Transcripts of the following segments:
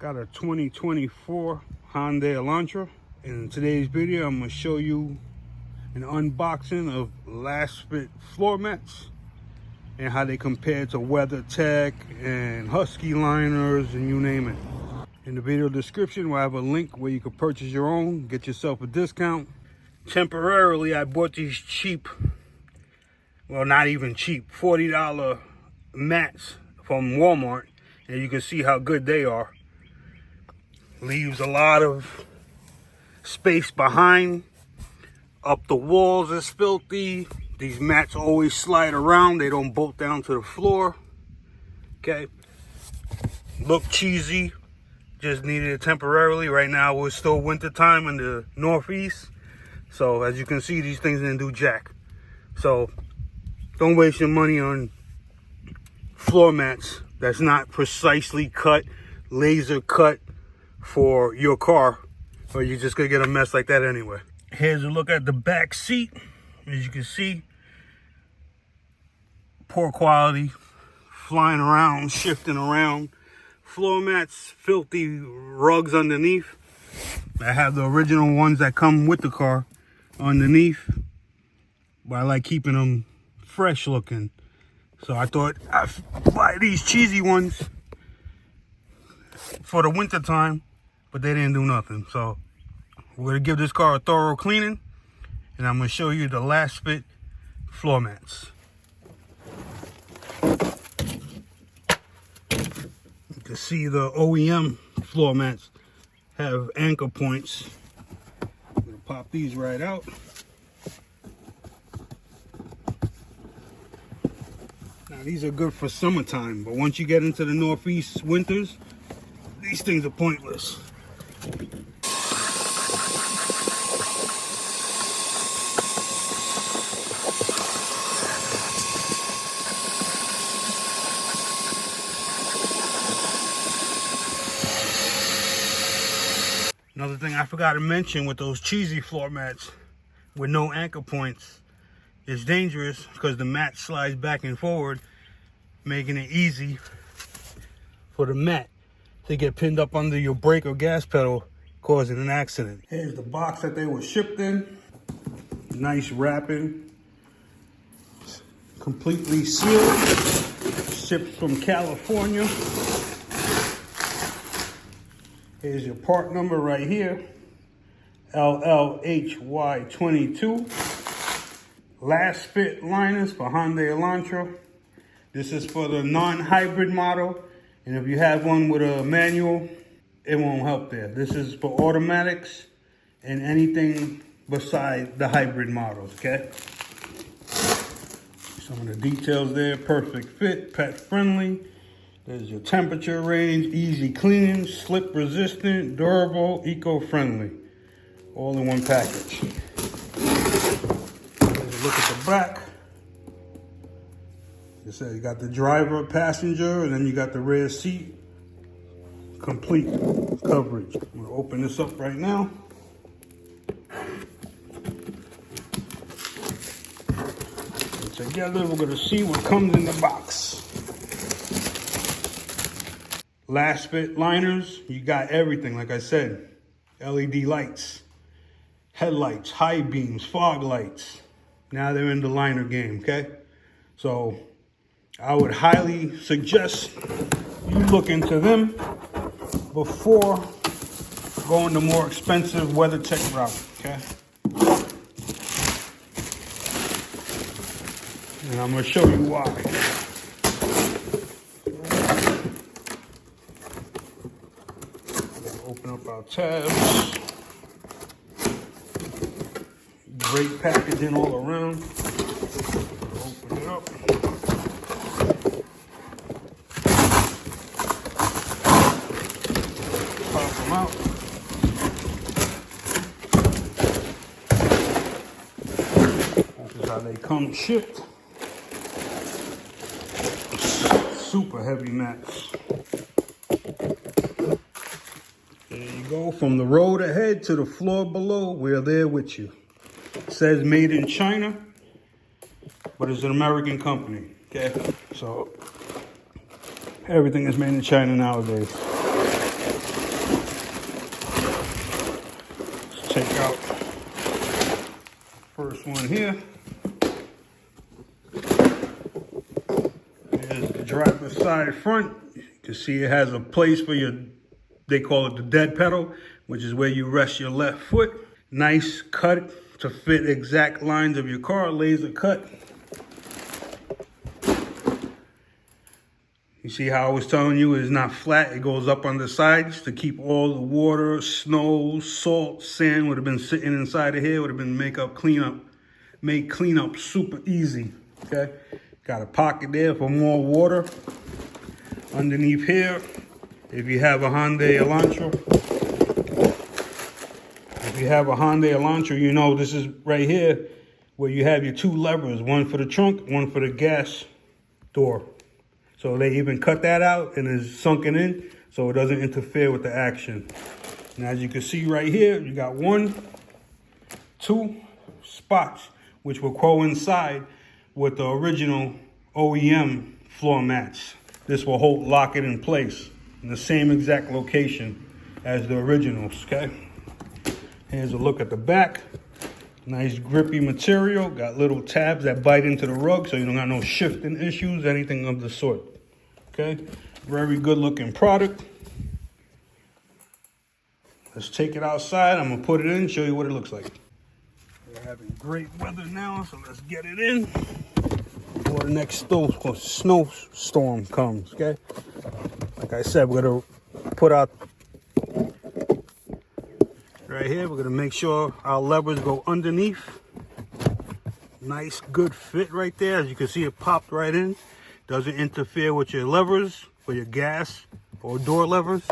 Got a 2024 Hyundai Elantra. In today's video, I'm going to show you an unboxing of Lasfit floor mats and how they compare to WeatherTech and Husky liners and you name it. In the video description, we'll have a link where you can purchase your own, get yourself a discount. Temporarily, I bought these cheap, well, not even cheap, $40 mats from Walmart, and you can see how good they are. Leaves a lot of space behind. Up the walls is filthy. These mats always slide around. They don't bolt down to the floor. Okay. Look cheesy. Just needed it temporarily. Right now we're still winter time in the Northeast. So as you can see, these things didn't do jack. So don't waste your money on floor mats that's not precisely cut, laser cut for your car, or you're just gonna get a mess like that anyway. Here's a look at the back seat. As you can see, poor quality, flying around, shifting around. Floor mats, filthy rugs underneath. I have the original ones that come with the car underneath, but I like keeping them fresh looking. So I thought I'd buy these cheesy ones for the winter time, but they didn't do nothing. So we're gonna give this car a thorough cleaning, and I'm gonna show you the Lasfit floor mats. You can see the OEM floor mats have anchor points. I'm gonna pop these right out. Now these are good for summertime, but once you get into the Northeast winters, these things are pointless. Another thing I forgot to mention with those cheesy floor mats with no anchor points, it's dangerous because the mat slides back and forward, making it easy for the mat to get pinned up under your brake or gas pedal, causing an accident. Here's the box that they were shipped in. Nice wrapping. Completely sealed. Shipped from California. Here's your part number right here. LLHY22. Lasfit liners for Hyundai Elantra. This is for the non-hybrid model. And if you have one with a manual, it won't help there. This is for automatics and anything beside the hybrid models, okay? Some of the details there: perfect fit, pet friendly. There's your temperature range, easy cleaning, slip resistant, durable, eco-friendly. All in one package. There's a look at the back. It says you got the driver, passenger, and then you got the rear seat. Complete coverage. I'm gonna open this up right now. And together we're gonna see what comes in the box. Lasfit liners, you got everything, like I said. LED lights, headlights, high beams, fog lights. Now they're in the liner game, okay? So I would highly suggest you look into them before going the more expensive WeatherTech route, okay? And I'm gonna show you why. Open up our tabs. Great packaging all around. Open it up. Pop them out. This is how they come shipped. Super heavy mats. There you go. From the road ahead to the floor below, we're there with you. It says made in China, but it's an American company, okay? So everything is made in China nowadays. take out first one here. There's the driver's side front. You can see it has a place for your, they call it the dead pedal, which is where you rest your left foot. Nice cut to fit exact lines of your car, laser cut. You see how I was telling you it's not flat, it goes up on the sides to keep all the water, snow, salt, sand would have been sitting inside of here, would have been make cleanup super easy, okay? Got a pocket there for more water. Underneath here, if you have a Hyundai Elantra, you know this is right here where you have your two levers, one for the trunk, one for the gas door. So they even cut that out and is sunken in so it doesn't interfere with the action. And as you can see right here, you got 1, 2 spots which will coincide with the original OEM floor mats. This will lock it in place in the same exact location as the originals, okay? Here's a look at the back. Nice grippy material. Got little tabs that bite into the rug so you don't got no shifting issues, anything of the sort. Okay, very good looking product. Let's take it outside. I'm gonna put it in and show you what it looks like. We're having great weather now, so let's get it in before the next snowstorm comes, okay? Like I said, we're gonna put out right here. We're gonna make sure our levers go underneath. Nice, good fit right there. As you can see, it popped right in. Doesn't interfere with your levers for your gas or door levers.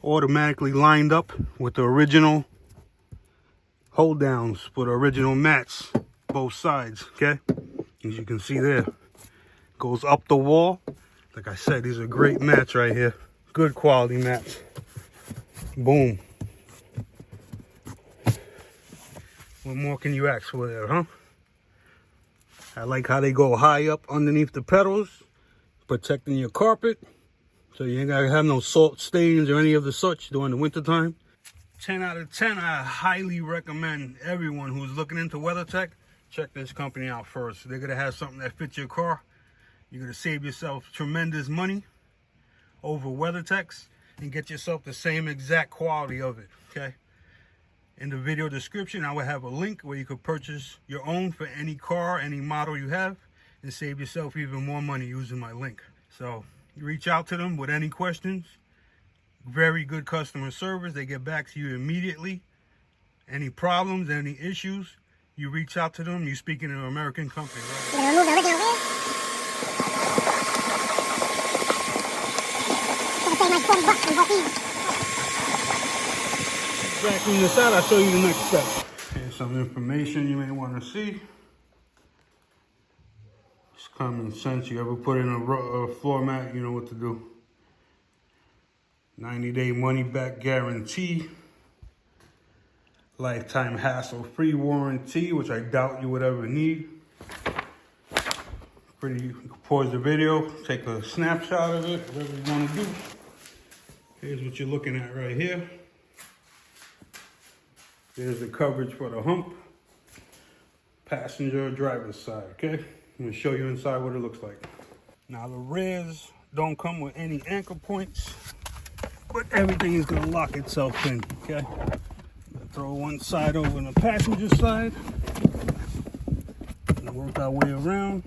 Automatically lined up with the original hold downs for the original mats, both sides, okay? As you can see there, goes up the wall. Like I said, these are great mats right here. Good quality mats. Boom. What more can you ask for there, huh? I like how they go high up underneath the pedals, protecting your carpet, so you ain't gotta have no salt stains or any of the such during the winter time. 10 out of 10, I highly recommend everyone who's looking into WeatherTech, check this company out first. They're gonna have something that fits your car. You're gonna save yourself tremendous money over WeatherTech's and get yourself the same exact quality of it, okay? In the video description, I will have a link where you could purchase your own for any car, any model you have, and save yourself even more money using my link. So reach out to them with any questions. Very good customer service. They get back to you immediately. Any problems, any issues, you reach out to them. You're speaking to an American company, right? You're gonna remove the original wheels. It's gonna save like $40 on both these. Vacuum this out, I'll show you the next step. Here's some information you may want to see. It's common sense. You ever put in a floor mat, you know what to do. 90-day money-back guarantee. Lifetime hassle-free warranty, which I doubt you would ever need. You can pause the video, take a snapshot of it, whatever you want to do. Here's what you're looking at right here. There's the coverage for the hump, passenger, driver's side, okay? I'm gonna show you inside what it looks like. Now the rears don't come with any anchor points, but everything is gonna lock itself in, okay? Throw one side over on the passenger side, and work our way around.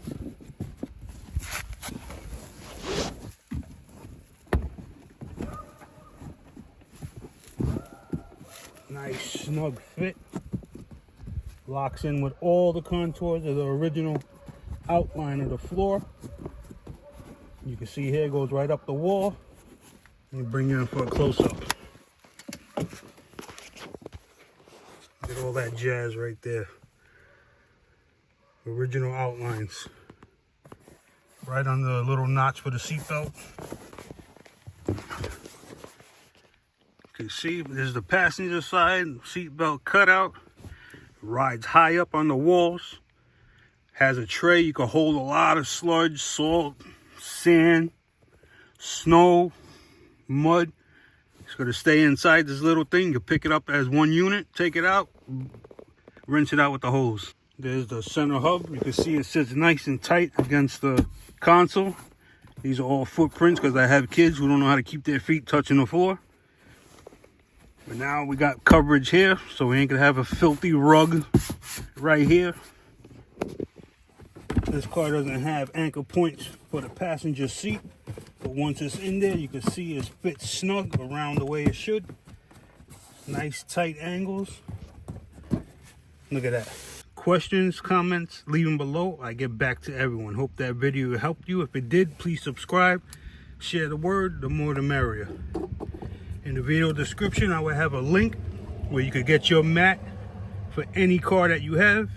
Nice snug fit. Locks in with all the contours of the original outline of the floor. You can see here it goes right up the wall. Let me bring you in for a close-up. Get all that jazz right there. Original outlines. Right on the little notch for the seatbelt. You can see there's the passenger side, seatbelt cutout. Rides high up on the walls. Has a tray, you can hold a lot of sludge, salt, sand, snow, mud. It's going to stay inside this little thing. You pick it up as one unit, take it out, rinse it out with the hose. There's the center hub. You can see it sits nice and tight against the console. These are all footprints because I have kids who don't know how to keep their feet touching the floor. But now we got coverage here, so we ain't gonna have a filthy rug right here. This car doesn't have anchor points for the passenger seat, but once it's in there, you can see it fits snug around the way it should. Nice tight angles. Look at that. Questions, comments, leave them below. I get back to everyone. Hope that video helped you. If it did, please subscribe, share the word, the more the merrier. In the video description, I will have a link where you could get your mat for any car that you have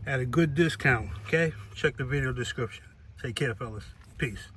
at a good discount, okay? Check the video description. Take care, fellas. Peace.